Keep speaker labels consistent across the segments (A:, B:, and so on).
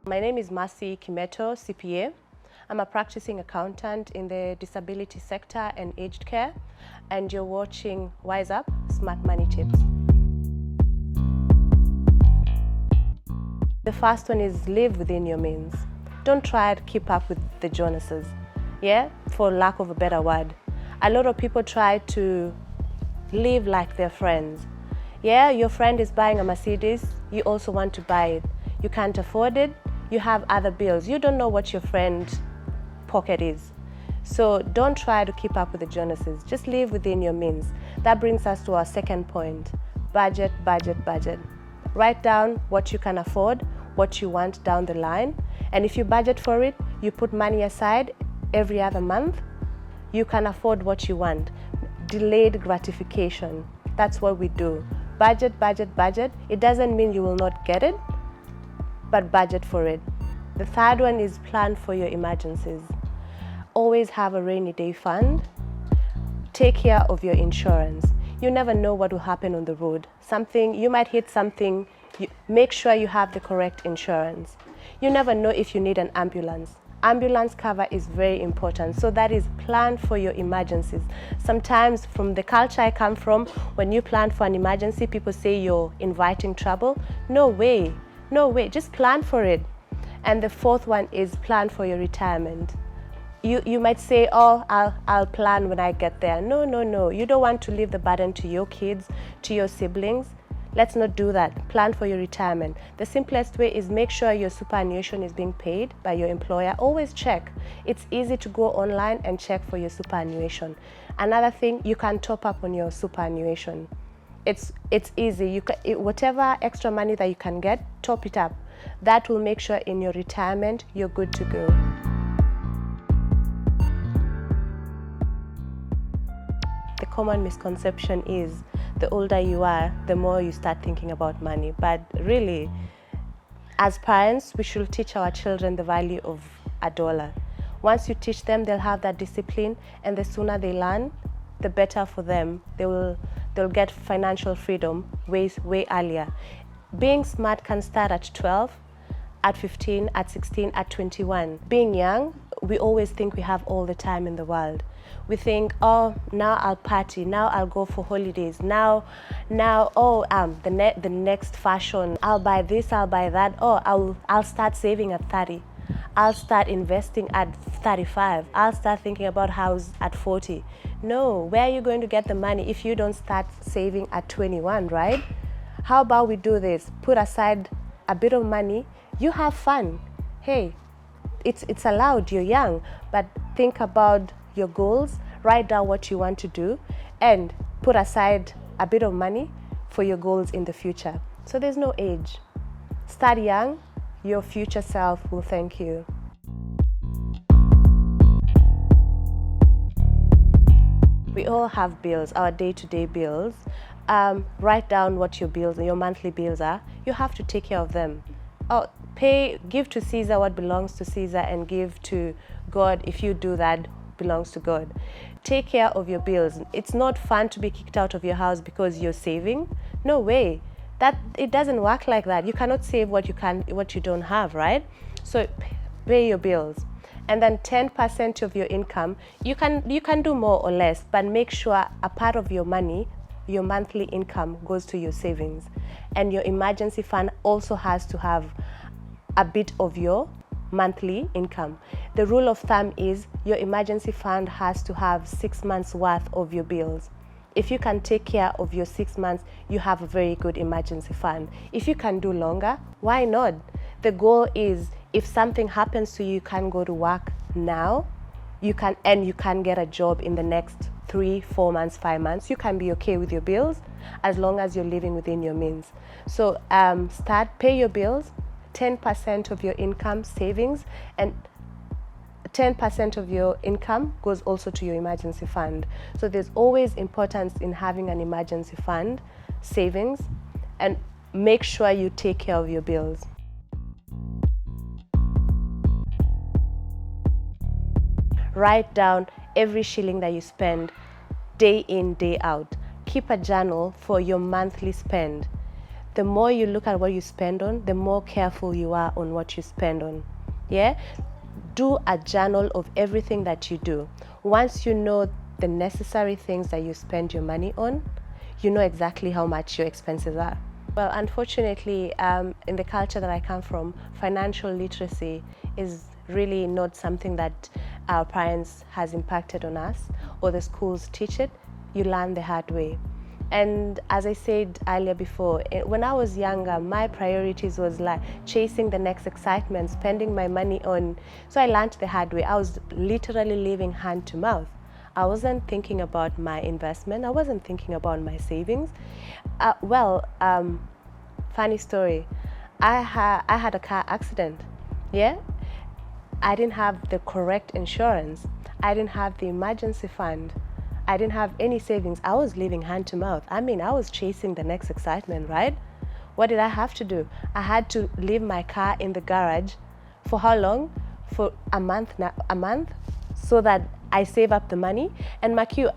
A: My name is Mercy Kimeto CPA. I'm a practicing accountant in the disability sector and aged care, and you're watching Wise Up Smart Money Tips. The first one is live within your means. Don't try to keep up with the Jonases, for lack of a better word. A lot of people try to live like their friends. Your friend is buying a Mercedes, you also want to buy it. You can't afford it, you have other bills. You don't know what your friend's pocket is. So don't try to keep up with the Jonases, just live within your means. That brings us to our second point, budget, budget, budget. Write down what you can afford, what you want down the line, and if you budget for it, you put money aside every other month, you can afford what you want. Delayed gratification, that's what we do. Budget, budget, budget. It doesn't mean you will not get it, but budget for it. The third one is plan for your emergencies. Always have a rainy day fund. Take care of your insurance. You never know what will happen on the road. You might hit something. Make sure you have the correct insurance. You never know if you need an ambulance. Ambulance cover is very important, so that is plan for your emergencies. Sometimes from the culture I come from, when you plan for an emergency, people say you're inviting trouble. No way, just plan for it. And the fourth one is plan for your retirement. You might say, oh, I'll plan when I get there. No, you don't want to leave the burden to your kids, to your siblings. Let's not do that. Plan for your retirement. The simplest way is make sure your superannuation is being paid by your employer. Always check. It's easy to go online and check for your superannuation. Another thing, you can top up on your superannuation. It's easy. Whatever extra money that you can get, top it up. That will make sure in your retirement you're good to go. The common misconception is the older you are, the more you start thinking about money. But really, as parents, we should teach our children the value of $1. Once you teach them, they'll have that discipline, and the sooner they learn, the better for them. They'll get financial freedom way earlier. Being smart can start at 12, at 15, at 16, at 21. Being young, we always think we have all the time in the world. We think, oh, now I'll party, now I'll go for holidays, the next fashion, I'll buy this, I'll buy that, I'll start saving at 30. I'll start investing at 35. I'll start thinking about house at 40. No, where are you going to get the money if you don't start saving at 21, right? How about we do this? Put aside a bit of money, you have fun. Hey, it's allowed, you're young, but think about your goals, write down what you want to do, and put aside a bit of money for your goals in the future. So there's no age. Start young, your future self will thank you. We all have bills, our day-to-day bills. Write down what your monthly bills are. You have to take care of them. Give to Caesar what belongs to Caesar, and give to God, if you do that, belongs to God. Take care of your bills. It's not fun to be kicked out of your house because you're saving. No way. It doesn't work like that. You cannot save what you don't have, right? So pay your bills. And then 10% of your income, you can do more or less, but make sure a part of your money, your monthly income, goes to your savings. And your emergency fund also has to have a bit of your monthly income. The rule of thumb is your emergency fund has to have 6 months worth of your bills. If you can take care of your 6 months, you have a very good emergency fund. If you can do longer, why not? The goal is, if something happens to you, you can go to work now, you can get a job in the next 3, 4 months, 5 months. You can be okay with your bills as long as you're living within your means. So pay your bills, 10% of your income savings, and 10% of your income goes also to your emergency fund. So there's always importance in having an emergency fund, savings, and make sure you take care of your bills. Write down every shilling that you spend, day in, day out. Keep a journal for your monthly spend. the more you look at what you spend on, the more careful you are on what you spend on. Yeah? Do a journal of everything that you do. Once you know the necessary things that you spend your money on, you know exactly how much your expenses are. Well, unfortunately, in the culture that I come from, financial literacy is really not something that our parents has impacted on us, or the schools teach it. You learn the hard way. And as I said earlier before, when I was younger, my priorities was like chasing the next excitement, spending my money on. So I learned the hard way. I was literally living hand to mouth. I wasn't thinking about my investment. I wasn't thinking about my savings. Funny story. I had a car accident. Yeah, I didn't have the correct insurance. I didn't have the emergency fund. I didn't have any savings. I was living hand to mouth. I mean, I was chasing the next excitement, right? What did I have to do? I had to leave my car in the garage for how long? For a month, so that I save up the money. And mark you,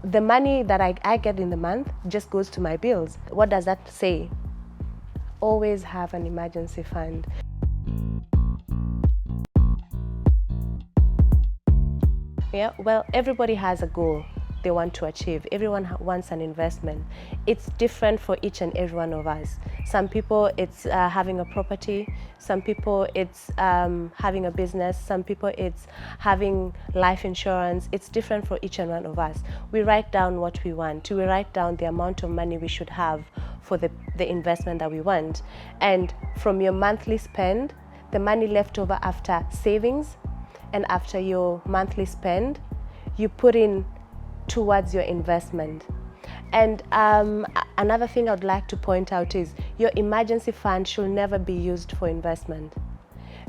A: the money that I get in the month just goes to my bills. What does that say? Always have an emergency fund. Yeah, well, everybody has a goal they want to achieve. Everyone wants an investment. It's different for each and every one of us. Some people it's having a property. Some people it's having a business. Some people it's having life insurance. It's different for each and one of us. We write down what we want. We write down the amount of money we should have for the investment that we want. And from your monthly spend, the money left over after savings, and after your monthly spend, you put in towards your investment. And another thing I'd like to point out is your emergency fund should never be used for investment.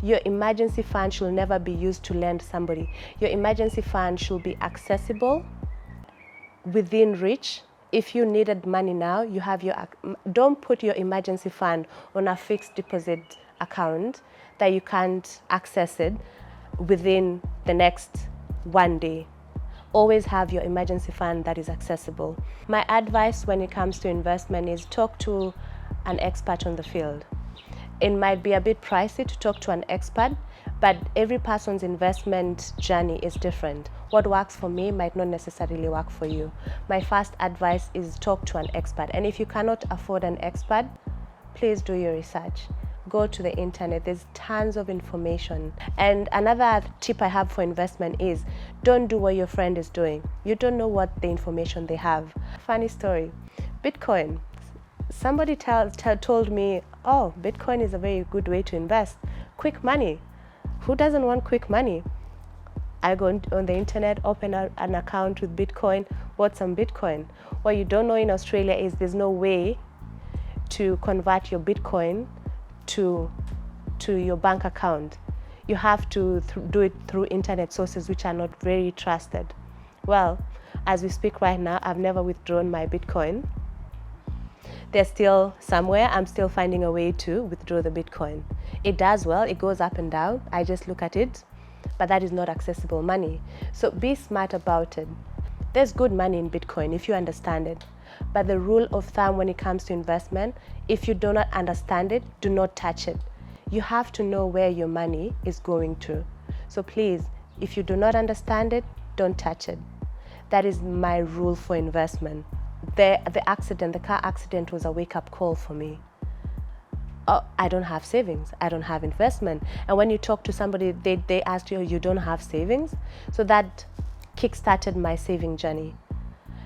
A: Your emergency fund should never be used to lend somebody. Your emergency fund should be accessible, within reach. If you needed money now, you have don't put your emergency fund on a fixed deposit account that you can't access it within the next one day. Always have your emergency fund that is accessible. My advice when it comes to investment is talk to an expert on the field. It might be a bit pricey to talk to an expert, but every person's investment journey is different. What works for me might not necessarily work for you. My first advice is talk to an expert. And if you cannot afford an expert, please do your research. Go to the internet. There's tons of information. And another tip I have for investment is don't do what your friend is doing. You don't know what the information they have. Funny story, Bitcoin. Somebody told me, oh, Bitcoin is a very good way to invest. Quick money. Who doesn't want quick money? I go on the internet, open an account with Bitcoin, bought some Bitcoin. What you don't know in Australia is there's no way to convert your Bitcoin to your bank account. You have to do it through internet sources which are not very trusted. Well, as we speak right now, I've never withdrawn my Bitcoin. They're still somewhere. I'm still finding a way to withdraw the Bitcoin. It does well. It goes up and down. I just look at it, but that is not accessible money. So be smart about it. There's good money in Bitcoin if you understand it. But the rule of thumb when it comes to investment, if you do not understand it, do not touch it. You have to know where your money is going to. So please, if you do not understand it, don't touch it. That is my rule for investment. The car accident was a wake-up call for me. Oh, I don't have savings. I don't have investment. And when you talk to somebody, they ask you, you don't have savings? So that kick-started my saving journey.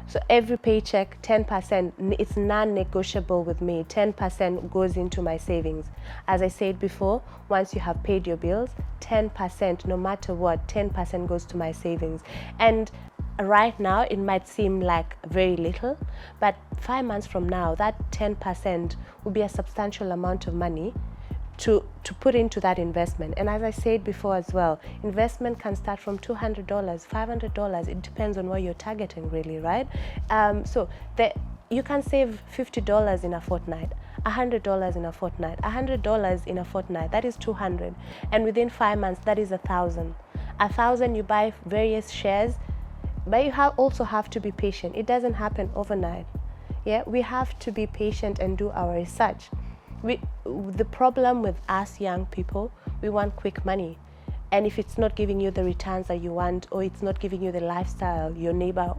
A: So every paycheck, 10%, it's non-negotiable with me. 10% goes into my savings. As I said before, once you have paid your bills, 10%, no matter what, 10% goes to my savings. And right now, it might seem like very little, but 5 months from now, that 10% will be a substantial amount of money to put into that investment. And as I said before as well, investment can start from $200, $500. It depends on what you're targeting, really, right? You can save $50 in a fortnight, $100 in a fortnight, $100 in a fortnight. That is $200, and within 5 months, that is $1,000. $1,000, you buy various shares, but you also have to be patient. It doesn't happen overnight. Yeah, we have to be patient and do our research. The problem with us young people, we want quick money. And if it's not giving you the returns that you want, or it's not giving you the lifestyle your neighbor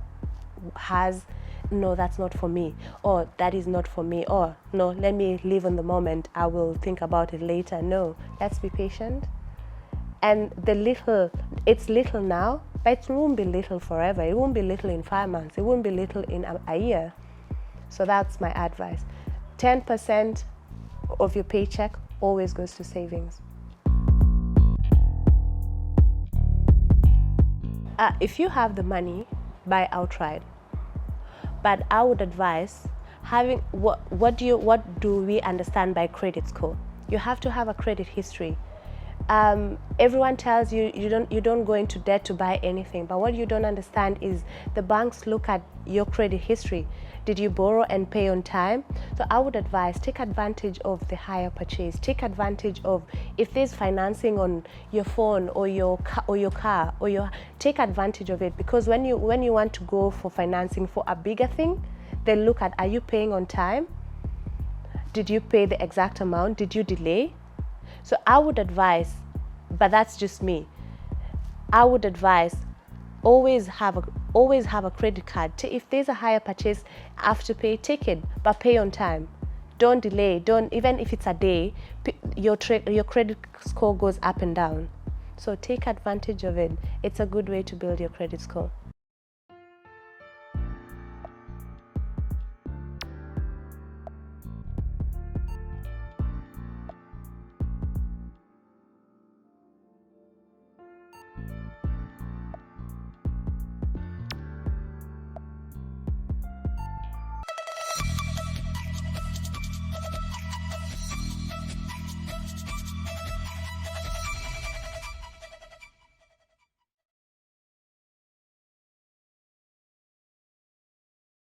A: has, no, that's not for me, or that is not for me, or no, let me live in the moment, I will think about it later. No, let's be patient. And it's little now, but it won't be little forever. It won't be little in 5 months. It won't be little in a year. So that's my advice. 10% of your paycheck always goes to savings. If you have the money, buy outright. But I would advise having what do we understand by credit score? You have to have a credit history. Everyone tells you you don't go into debt to buy anything, but what you don't understand is the banks look at your credit history. Did you borrow and pay on time? So I would advise, take advantage of the hire purchase. Take advantage of, if there's financing on your phone or your car, take advantage of it, because when you want to go for financing for a bigger thing, they look at, are you paying on time? Did you pay the exact amount? Did you delay? So I would advise, but that's just me, I would advise always have a credit card. If there's a higher purchase, Afterpay, take it, but pay on time. Don't delay. Even if it's a day, your credit score goes up and down. So take advantage of it. It's a good way to build your credit score.